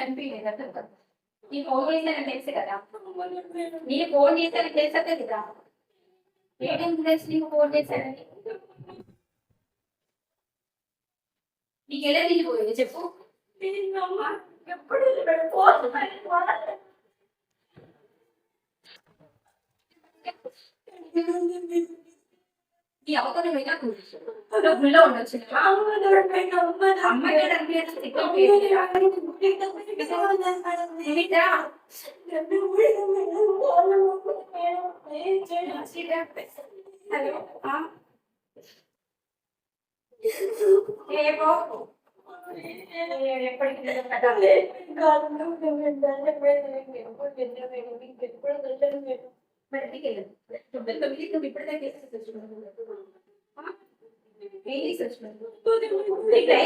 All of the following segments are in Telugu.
అనిపించలేదు. నీకు ఫోన్ చేశానని తెలుసు కదా, నీకు ఫోన్ చేశానని తెలుసా తెలీదా? ఏమేమి తెలుసు నీకు ఫోన్ చేశానని? నీకు ఎలా తెలియపోయింది చెప్పు? ఎప్పుడు ఈ అవతల మీద గుళ్ళో ఉండొచ్చు. అమ్మాయి హలో ఏమో ఎప్పటికీ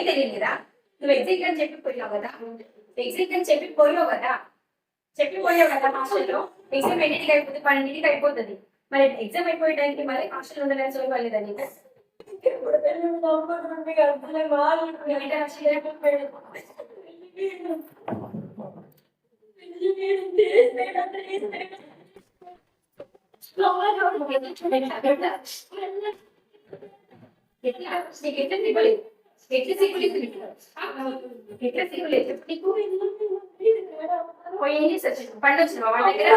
తెలియదురా, నువ్వు ఎగ్జిట్ అని చెప్పిపోయావు కదా, చెప్పిపోయావు కదా హాస్టల్లో. ఎగ్జామ్ ఎన్నింటికి అయిపోతుంది? 12ంటికి అయిపోతుంది. మరి ఎగ్జామ్ అయిపోయే టైంకి మరి హాస్టల్ ఉండదని చూడలేదా నీకు? పండు వచ్చిన వాళ్ళ దగ్గర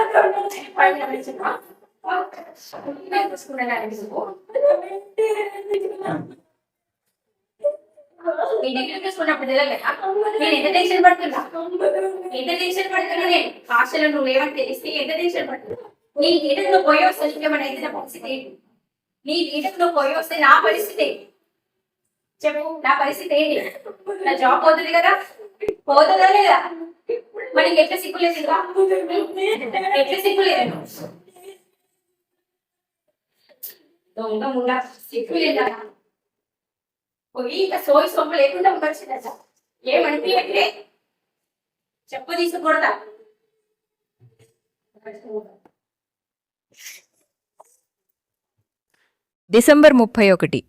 ఈ డిగ్రీ తీసుకున్నప్పుడు తెలియలేదా నేను ఎంత టెన్షన్ పడుతున్నా? నేను హాస్టల్లో నువ్వు ఏమని తెలిస్తే ఎంత టెన్షన్ పడుతున్నా? నీ గీటకు నువ్వు పోయి వస్తే ఇంకేమైనా అయితే నా పరిస్థితి ఏంటి? నీ గీటకు నువ్వు పోయి వస్తే నా పరిస్థితి చెప్పు. నా పరిస్థితి ఏంటి? నా జాబ్ పోతుంది కదా, పోతుందా లేదా? మరి ఎట్లా సిగ్గులేదు? ఎట్లా సిగ్గులేదు? సిగ్గులేదా? పోయి ఇంకా సోయి సొమ్ము లేకుండా ఉండొచ్చు. ఏమనిపించట్లే? చెప్పు తీసుకూడదా? December 31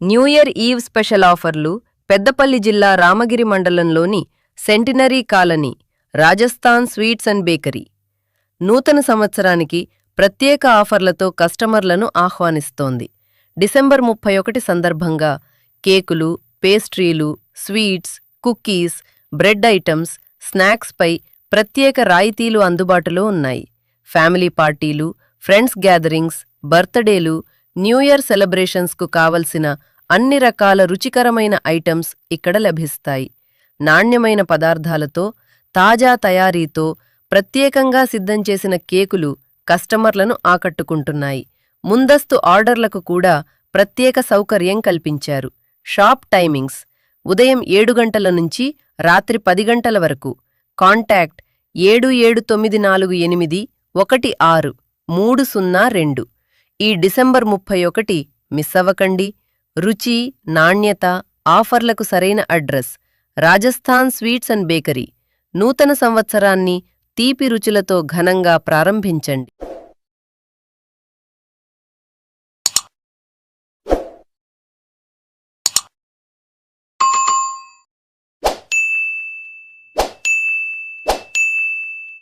new year eve special ఆఫర్లు పెద్దపల్లి జిల్లా రామగిరి మండలంలోని centenary colony Rajasthan sweets and bakery. నూతన సంవత్సరానికి ప్రత్యేక ఆఫర్లతో కస్టమర్లను ఆహ్వానిస్తోంది. డిసెంబర్ 31 సందర్భంగా కేకులు, పేస్ట్రీలు, స్వీట్స్, కుకీస్, బ్రెడ్ ఐటమ్స్, స్నాక్స్పై ప్రత్యేక రాయితీలు అందుబాటులో ఉన్నాయి. ఫ్యామిలీ పార్టీలు, ఫ్రెండ్స్ గ్యాదరింగ్స్, బర్త్డేలు, న్యూ ఇయర్ సెలబ్రేషన్స్కు కావలసిన అన్ని రకాల రుచికరమైన ఐటమ్స్ ఇక్కడ లభిస్తాయి. నాణ్యమైన పదార్థాలతో, తాజా తయారీతో ప్రత్యేకంగా సిద్ధం చేసిన కేకులు కస్టమర్లను ఆకట్టుకుంటున్నాయి. ముందస్తు ఆర్డర్లకు కూడా ప్రత్యేక సౌకర్యం కల్పించారు. షాప్ టైమింగ్స్ ఉదయం 7 గంటల నుంచి రాత్రి 10 గంటల వరకు. కాంటాక్ట్ 7798163002. ఈ డిసెంబర్ 31 మిస్ అవ్వకండి. రుచి, నాణ్యత, ఆఫర్లకు సరైన address Rajasthan sweets and bakery. నూతన సంవత్సరాన్ని తీపి రుచులతో ఘనంగా ప్రారంభించండి.